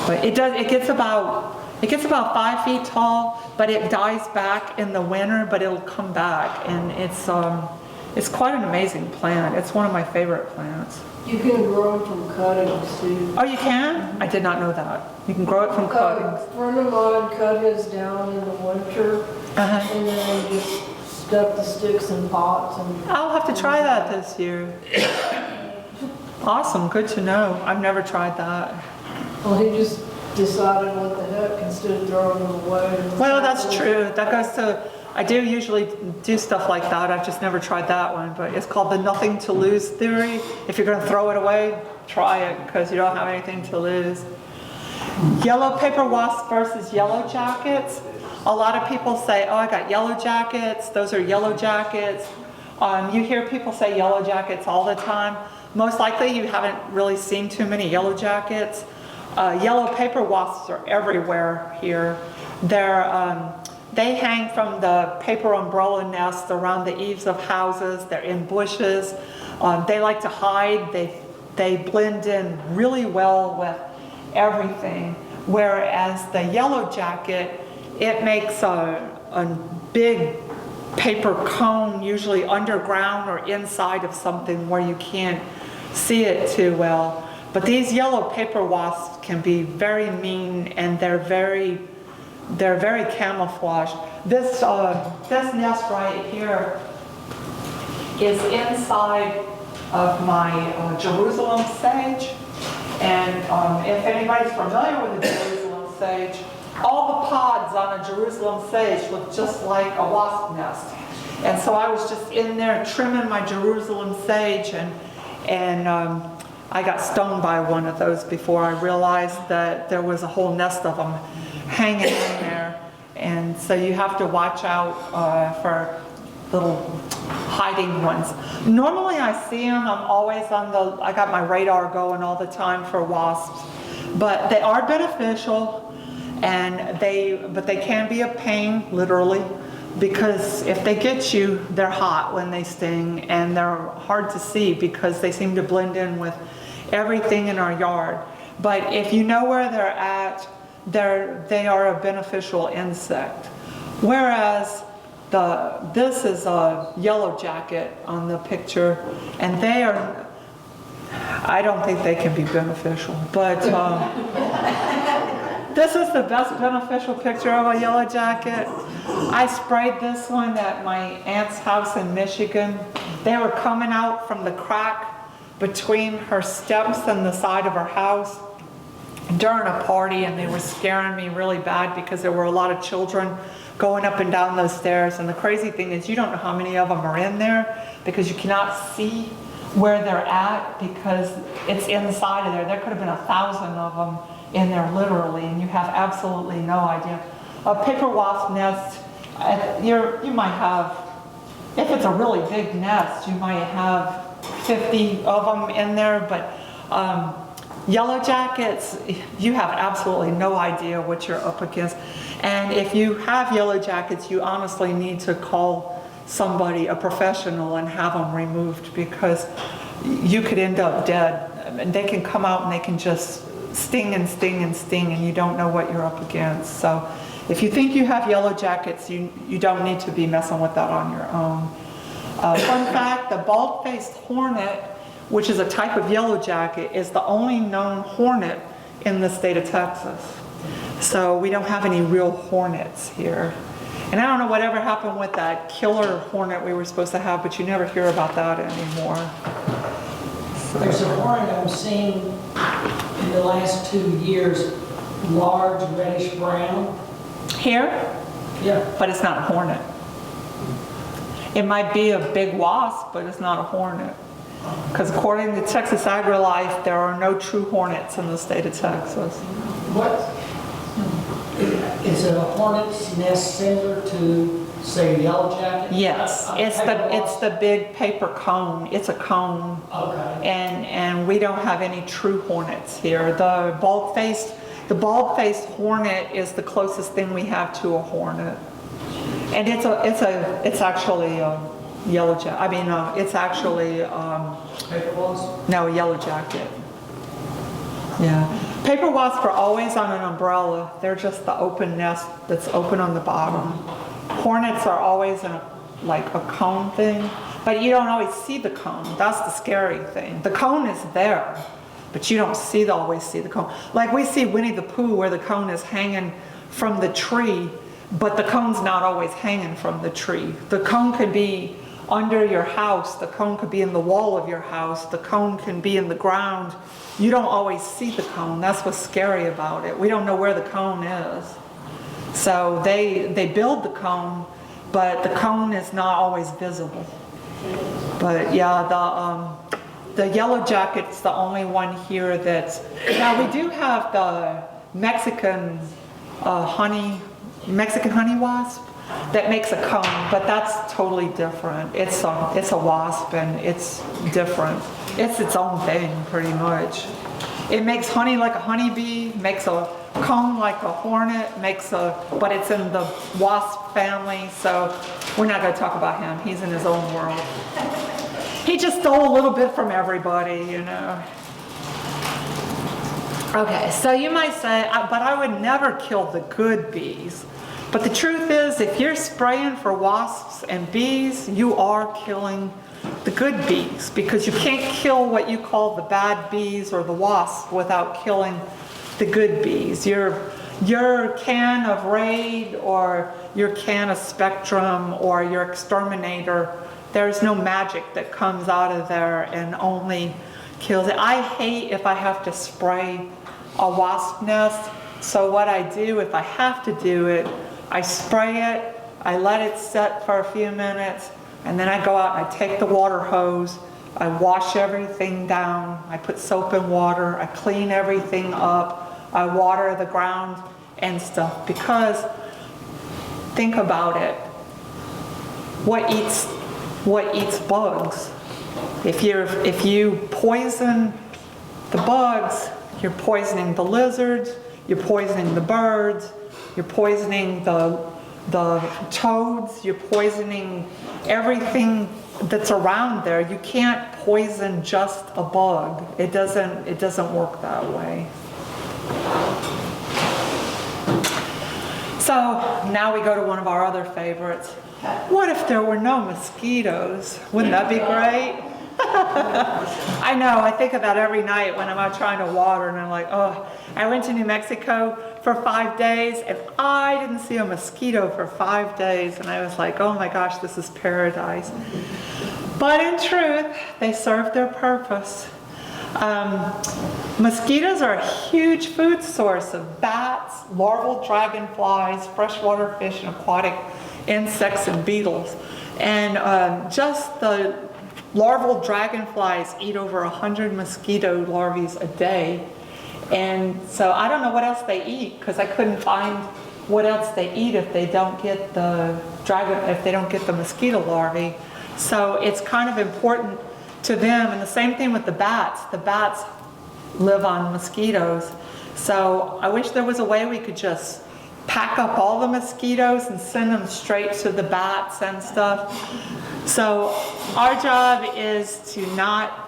But it gets about 5 feet tall, but it dies back in the winter, but it'll come back, and It's quite an amazing plant. It's one of my favorite plants. You can grow them from cuttings too. Oh, you can? I did not know that. You can grow it from A cuttings. friend of mine cut his down in the winter Uh-huh. and then just stuck the sticks in pots and. I'll have to try that this year. Awesome, good to know. I've never tried that. Well, he just decided what the heck instead of throwing them away. Well, that's true. That goes to, I do usually do stuff like that. I've just never tried that one, but it's called the nothing to lose theory. If you're gonna throw it away, try it because you don't have anything to lose. Yellow paper wasps versus yellow jackets. A lot of people say, oh, I got yellow jackets. Those are yellow jackets. You hear people say yellow jackets all the time. Most likely you haven't really seen too many yellow jackets. Yellow paper wasps are everywhere here. They hang from the paper umbrella nests around the eaves of houses. They're in bushes. They like to hide. They blend in really well with everything. Whereas the yellow jacket, it makes a big paper cone, usually underground or inside of something where you can't see it too well. But these yellow paper wasps can be very mean, and they're very camouflaged. This nest right here is inside of my Jerusalem sage. And if anybody's familiar with the Jerusalem sage, all the pods on a Jerusalem sage look just like a wasp nest. And so I was just in there trimming my Jerusalem sage, and I got stung by one of those before I realized that there was a whole nest of them hanging in there. And so you have to watch out for little hiding ones. Normally I see them, I'm always I got my radar going all the time for wasps, but they are beneficial, but they can be a pain, literally, because if they get you, they're hot when they sting, and they're hard to see because they seem to blend in with everything in our yard. But if you know where they're at, they are a beneficial insect. Whereas this is a yellow jacket on the picture, and I don't think they can be beneficial, but this is the best beneficial picture of a yellow jacket. I sprayed this one at my aunt's house in Michigan. They were coming out from the crack between her steps and the side of her house during a party, and they were scaring me really bad because there were a lot of children going up and down those stairs. And the crazy thing is you don't know how many of them are in there because you cannot see where they're at because it's inside of there. There could have been 1,000 of them in there literally, and you have absolutely no idea. A paper wasp nest, you might have, if it's a really big nest, you might have 50 of them in there, but yellow jackets, you have absolutely no idea what you're up against. And if you have yellow jackets, you honestly need to call somebody, a professional, and have them removed because you could end up dead. And they can come out and they can just sting and sting and sting, and you don't know what you're up against. So if you think you have yellow jackets, you don't need to be messing with that on your own. Fun fact, the bald-faced hornet, which is a type of yellow jacket, is the only known hornet in the state of Texas. So we don't have any real hornets here. And I don't know whatever happened with that killer hornet we were supposed to have, but you never hear about that anymore. There's a hornet I'm seeing in the last 2 years, large reddish brown. Here? Yeah. But it's not a hornet. It might be a big wasp, but it's not a hornet. Because according to Texas AgriLife, there are no true hornets in the state of Texas. What is a hornet's nest similar to, say, yellow jacket? Yes, it's the big paper cone. It's a cone. Okay. And we don't have any true hornets here. The bald-faced hornet is the closest thing we have to a hornet. And it's actually a yellow jacket. I mean, it's actually Paper wasp? no, yellow jacket. Yeah. Paper wasps are always on an umbrella. They're just the open nest that's open on the bottom. Hornets are always in like a cone thing. But you don't always see the cone. That's the scary thing. The cone is there, but you don't always see the cone. Like we see Winnie the Pooh where the cone is hanging from the tree, but the cone's not always hanging from the tree. The cone could be under your house, the cone could be in the wall of your house, the cone can be in the ground. You don't always see the cone. That's what's scary about it. We don't know where the cone is. So they build the cone, but the cone is not always visible. But yeah, the yellow jacket's the only one here that's, now we do have the Mexican honey wasp that makes a cone, but that's totally different. It's a wasp and it's different. It's its own thing pretty much. It makes honey like a honeybee, makes a cone like a hornet, but it's in the wasp family, so we're not going to talk about him. He's in his own world. He just stole a little bit from everybody, you know. Okay, so you might say, but I would never kill the good bees. But the truth is, if you're spraying for wasps and bees, you are killing the good bees, because you can't kill what you call the bad bees or the wasps without killing the good bees. Your can of Raid or your can of Spectrum or your exterminator, there's no magic that comes out of there and only kills it. I hate if I have to spray a wasp nest, so what I do, if I have to do it, I spray it, I let it set for a few minutes, and then I go out and I take the water hose, I wash everything down, I put soap and water, I clean everything up, I water the ground and stuff, because think about it, what eats bugs? If you poison the bugs, you're poisoning the lizards, you're poisoning the birds, you're poisoning the toads, you're poisoning everything that's around there. You can't poison just a bug. It doesn't work that way. So now we go to one of our other favorites. What if there were no mosquitoes? Wouldn't that be great? I know, I think of that every night when I'm out trying to water and I'm like, oh, I went to New Mexico for 5 days and I didn't see a mosquito for 5 days, and I was like, oh my gosh, this is paradise. But in truth, they serve their purpose. Mosquitoes are a huge food source of bats, larval dragonflies, freshwater fish, and aquatic insects and beetles. And just the larval dragonflies eat over 100 mosquito larvae a day. And so I don't know what else they eat, because I couldn't find what else they eat if they don't get the mosquito larvae. So it's kind of important to them. And the same thing with the bats. The bats live on mosquitoes. So I wish there was a way we could just pack up all the mosquitoes and send them straight to the bats and stuff. So our job is to not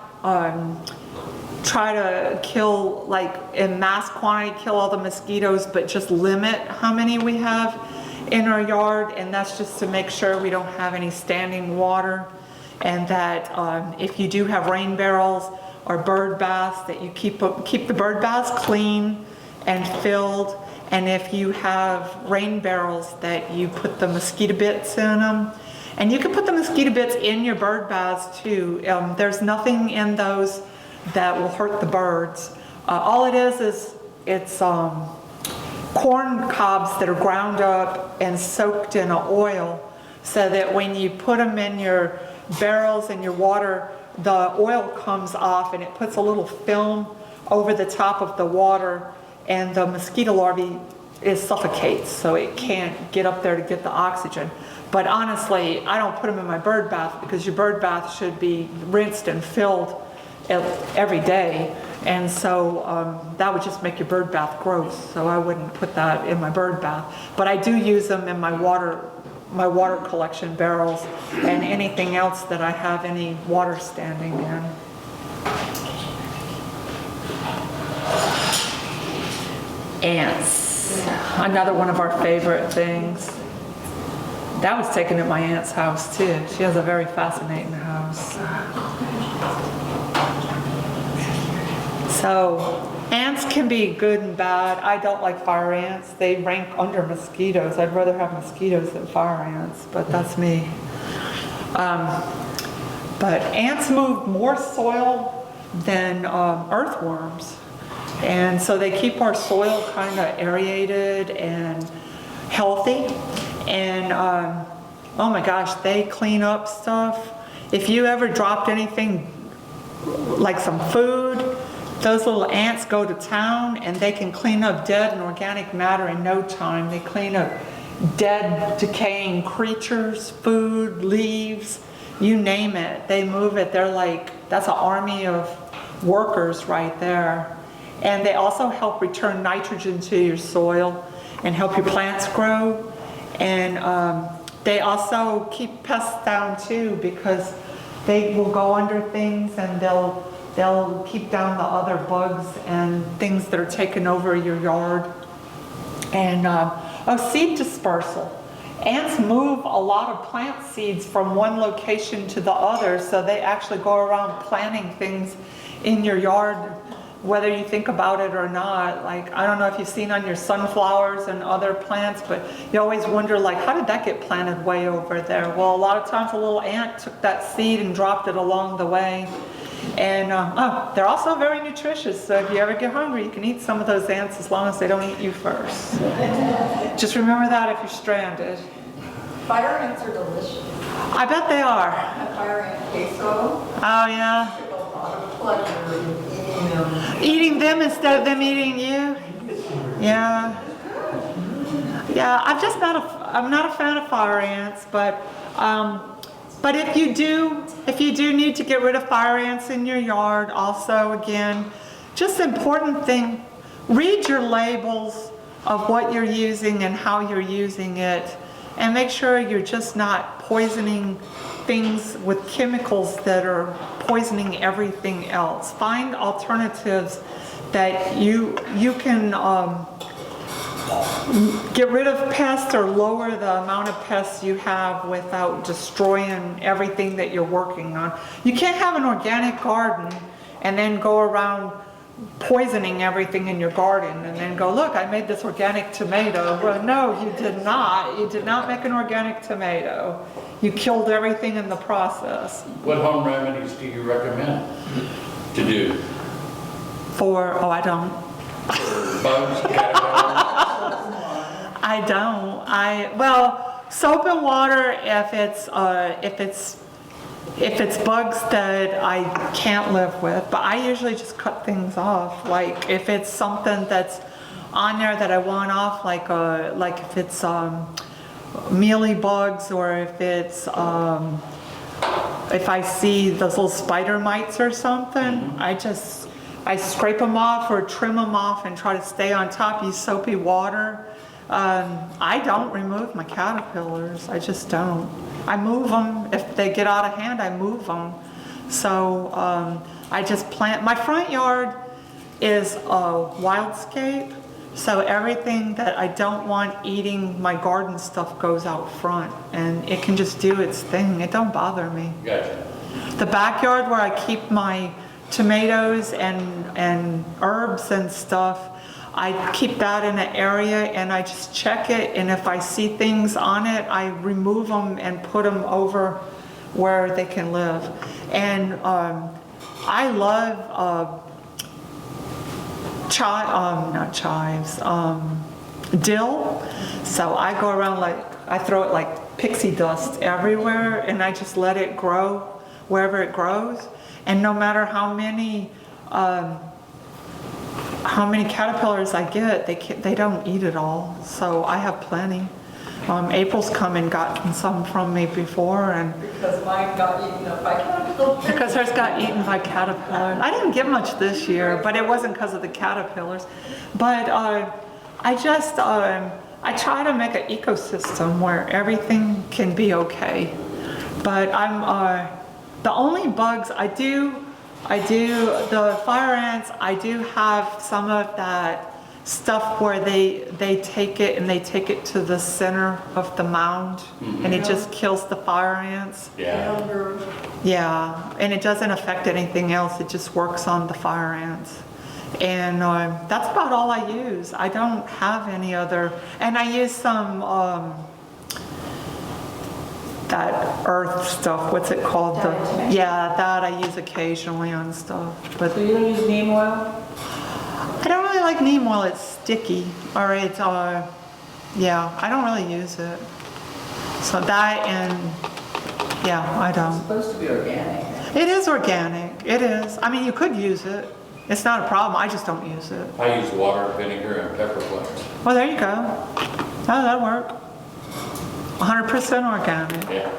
try to kill, like in mass quantity, kill all the mosquitoes, but just limit how many we have in our yard, and that's just to make sure we don't have any standing water, and that if you do have rain barrels or bird baths, that you keep the bird baths clean and filled, and if you have rain barrels, that you put the mosquito bits in them. And you can put the mosquito bits in your bird baths too. There's nothing in those that will hurt the birds. All it is it's corn cobs that are ground up and soaked in oil, so that when you put them in your barrels and your water, the oil comes off and it puts a little film over the top of the water, and the mosquito larvae suffocates, so it can't get up there to get the oxygen. But honestly, I don't put them in my bird bath, because your bird bath should be rinsed and filled every day, and so that would just make your bird bath gross, so I wouldn't put that in my bird bath. But I do use them in my water collection barrels and anything else that I have any water standing in. Ants, another one of our favorite things. That was taken at my aunt's house too. She has a very fascinating house. So ants can be good and bad. I don't like fire ants. They rank under mosquitoes. I'd rather have mosquitoes than fire ants, but that's me. But ants move more soil than earthworms. And so they keep our soil kind of aerated and healthy. And oh my gosh, they clean up stuff. If you ever dropped anything like some food, those little ants go to town and they can clean up dead and organic matter in no time. They clean up dead, decaying creatures, food, leaves, you name it. They move it. They're like, that's an army of workers right there. And they also help return nitrogen to your soil and help your plants grow. And they also keep pests down too, because they will go under things and they'll keep down the other bugs and things that are taking over your yard. And seed dispersal. Ants move a lot of plant seeds from one location to the other, so they actually go around planting things in your yard, whether you think about it or not. Like, I don't know if you've seen on your sunflowers and other plants, but you always wonder, like, how did that get planted way over there? Well, a lot of times a little ant took that seed and dropped it along the way. And they're also very nutritious, so if you ever get hungry, you can eat some of those ants as long as they don't eat you first. Just remember that if you're stranded. Fire ants are delicious. I bet they are. A fire ant queso. Oh yeah. A lot of pleasure in eating them. Eating them instead of them eating you? Yeah. Yeah, I'm not a fan of fire ants, but if you do need to get rid of fire ants in your yard, also again, just important thing, read your labels of what you're using and how you're using it, and make sure you're just not poisoning things with chemicals that are poisoning everything else. Find alternatives that you can get rid of pests or lower the amount of pests you have without destroying everything that you're working on. You can't have an organic garden and then go around poisoning everything in your garden and then go, look, I made this organic tomato. Well, no, you did not. You did not make an organic tomato. You killed everything in the process. What home remedies do you recommend to do? I don't. Bugs, caterpillars? I don't. Well, soap and water if it's bugs that I can't live with, but I usually just cut things off. Like if it's something that's on there that I want off, like if it's mealy bugs, or if it's if I see those little spider mites or something, I scrape them off or trim them off and try to stay on top. Use soapy water. I don't remove my caterpillars. I just don't. I move them. If they get out of hand, I move them. So I just plant. My front yard is a wildscape, so everything that I don't want eating my garden stuff goes out front, and it can just do its thing. It don't bother me. Gotcha. The backyard where I keep my tomatoes and herbs and stuff, I keep that in an area and I just check it, and if I see things on it, I remove them and put them over where they can live. And I love dill, so I go around I throw it like pixie dust everywhere, and I just let it grow wherever it grows. And no matter how many caterpillars I get, they don't eat it all. So I have plenty. April's come and gotten some from me before, and Because mine got eaten up by caterpillars. because hers got eaten by caterpillars. I didn't get much this year, but it wasn't because of the caterpillars. But I try to make an ecosystem where everything can be okay. But the only bugs I do, the fire ants, I do have some of that stuff where they take it and they take it to the center of the mound and it just kills the fire ants. Yeah. Yeah, and it doesn't affect anything else, it just works on the fire ants. And that's about all I use. I don't have any other, and I use some, that earth stuff, what's it called? Yeah, that I use occasionally on stuff, but So you don't use neem oil? I don't really like neem oil, it's sticky, or it's, yeah, I don't really use it. So that and, yeah, I don't. Supposed to be organic. It is organic, it is. I mean, you could use it. It's not a problem, I just don't use it. I use water, vinegar, and pepper flakes. Well, there you go. Oh, that'll work. 100% organic. Yeah.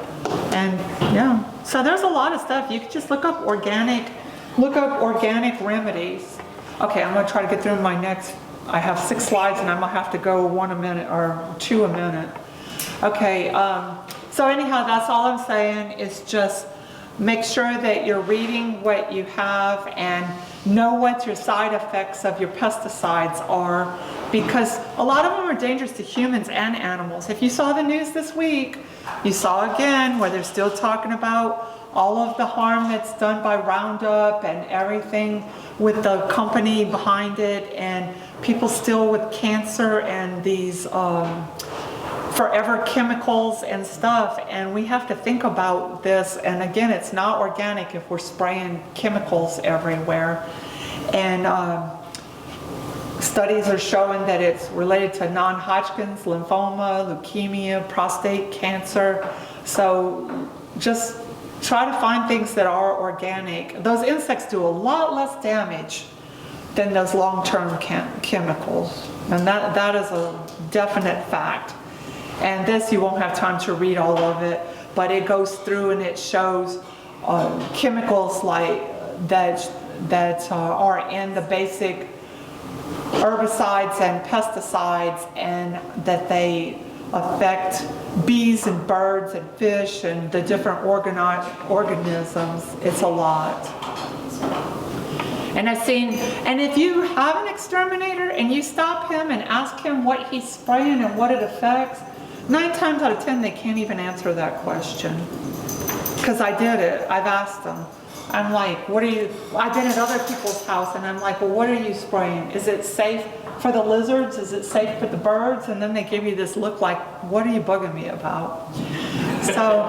And, yeah, so there's a lot of stuff. You could just look up organic remedies. Okay, I'm gonna try to get through my next, I have 6 slides and I'm gonna have to go 1 a minute or 2 a minute. Okay, so anyhow, that's all I'm saying is just make sure that you're reading what you have and know what your side effects of your pesticides are, because a lot of them are dangerous to humans and animals. If you saw the news this week, you saw again where they're still talking about all of the harm that's done by Roundup and everything with the company behind it, and people still with cancer and these forever chemicals and stuff. And we have to think about this, and again, it's not organic if we're spraying chemicals everywhere. And studies are showing that it's related to non-Hodgkin's, lymphoma, leukemia, prostate cancer. So just try to find things that are organic. Those insects do a lot less damage than those long-term chemicals. And that is a definite fact. And this, you won't have time to read all of it, but it goes through and it shows chemicals like that are in the basic herbicides and pesticides, and that they affect bees and birds and fish and the different organisms. It's a lot. And I've seen, and if you have an exterminator and you stop him and ask him what he's spraying and what it affects, 9 times out of 10 they can't even answer that question. Because I did it, I've asked them. I'm like, I've been at other people's house and I'm like, well, what are you spraying? Is it safe for the lizards? Is it safe for the birds? And then they give you this look like, what are you bugging me about? So,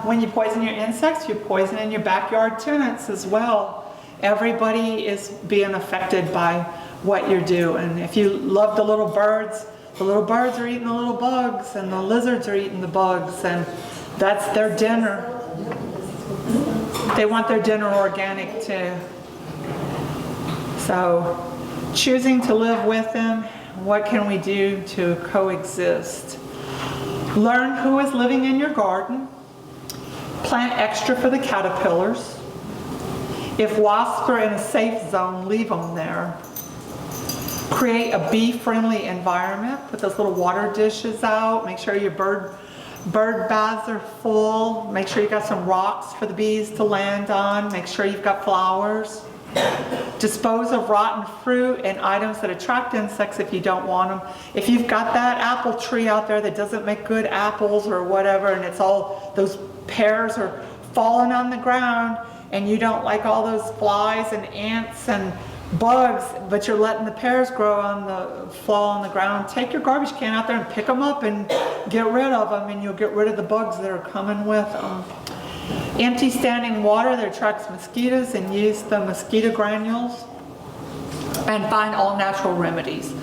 when you poison your insects, you're poisoning your backyard tenants as well. Everybody is being affected by what you do. And if you love the little birds are eating the little bugs, and the lizards are eating the bugs, and that's their dinner. They want their dinner organic too. So, choosing to live with them, what can we do to coexist? Learn who is living in your garden. Plant extra for the caterpillars. If wasps are in a safe zone, leave them there. Create a bee-friendly environment. Put those little water dishes out. Make sure your bird baths are full. Make sure you got some rocks for the bees to land on. Make sure you've got flowers. Dispose of rotten fruit and items that attract insects if you don't want them. If you've got that apple tree out there that doesn't make good apples or whatever, and it's all, those pears are falling on the ground, and you don't like all those flies and ants and bugs, but you're letting the pears fall on the ground, take your garbage can out there and pick them up and get rid of them, and you'll get rid of the bugs that are coming with them. Empty standing water that attracts mosquitoes, and use the mosquito granules, and find all natural remedies.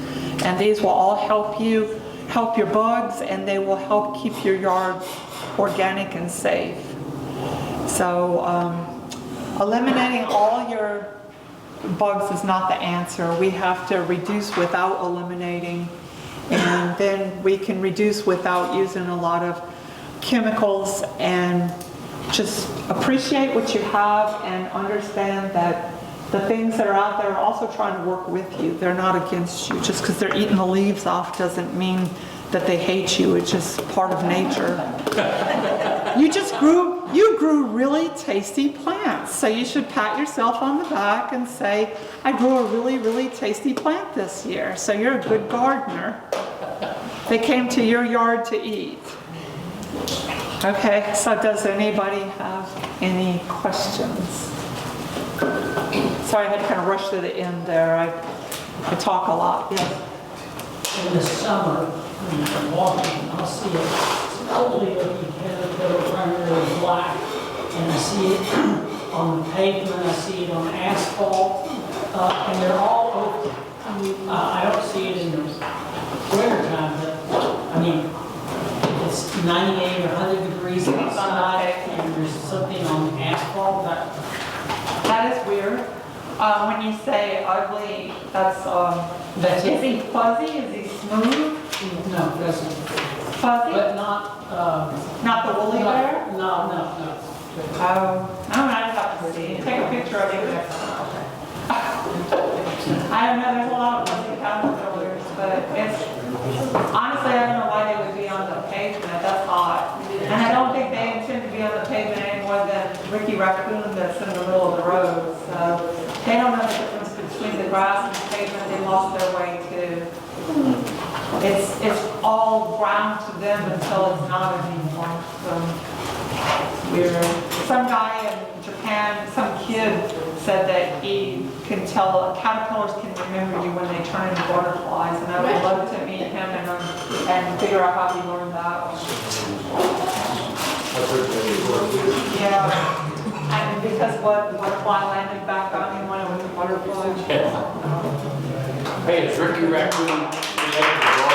And these will all help your bugs, and they will help keep your yard organic and safe. So eliminating all your bugs is not the answer. We have to reduce without eliminating, and then we can reduce without using a lot of chemicals, and just appreciate what you have and understand that the things that are out there are also trying to work with you. They're not against you. Just because they're eating the leaves off doesn't mean that they hate you. It's just part of nature. You just grew you grew really tasty plants. So you should pat yourself on the back and say, I grew a really, really tasty plant this year. So you're a good gardener. They came to your yard to eat. Okay, so does anybody have any questions? Sorry, I had to kind of rush to the end there. I talk a lot. Yes. In the summer, when I'm walking, I'll see it's ugly looking caterpillar, primarily black, and I see it on the pavement, I see it on asphalt, and they're all over. I don't see it in the winter time, but I mean, it's 98 or 100 degrees outside, and there's something on the asphalt That is weird. When you say ugly, that's That's is it. he fuzzy? Is he smooth? No, that's, Fuzzy? but not, Not the woolly bear? no. Oh, I'd have to see. Take a picture of it next time. I don't know, there's a lot of fuzzy caterpillars, but it's, honestly, I don't know why they would be on the pavement, that's odd. And I don't think they intend to be on the pavement any more than Ricky Raccoon that's in the middle of the road. So they don't know the difference between the grass and the pavement, they lost their way too. It's all brown to them until it's not anymore, so. Weird. Some guy in Japan, some kid said that he can tell caterpillars can remember you when they turn into butterflies, and I would love to meet him and figure out how he learned that. Yeah, and because what butterfly landed back on him when it was a butterfly. Hey, is Ricky Raccoon related to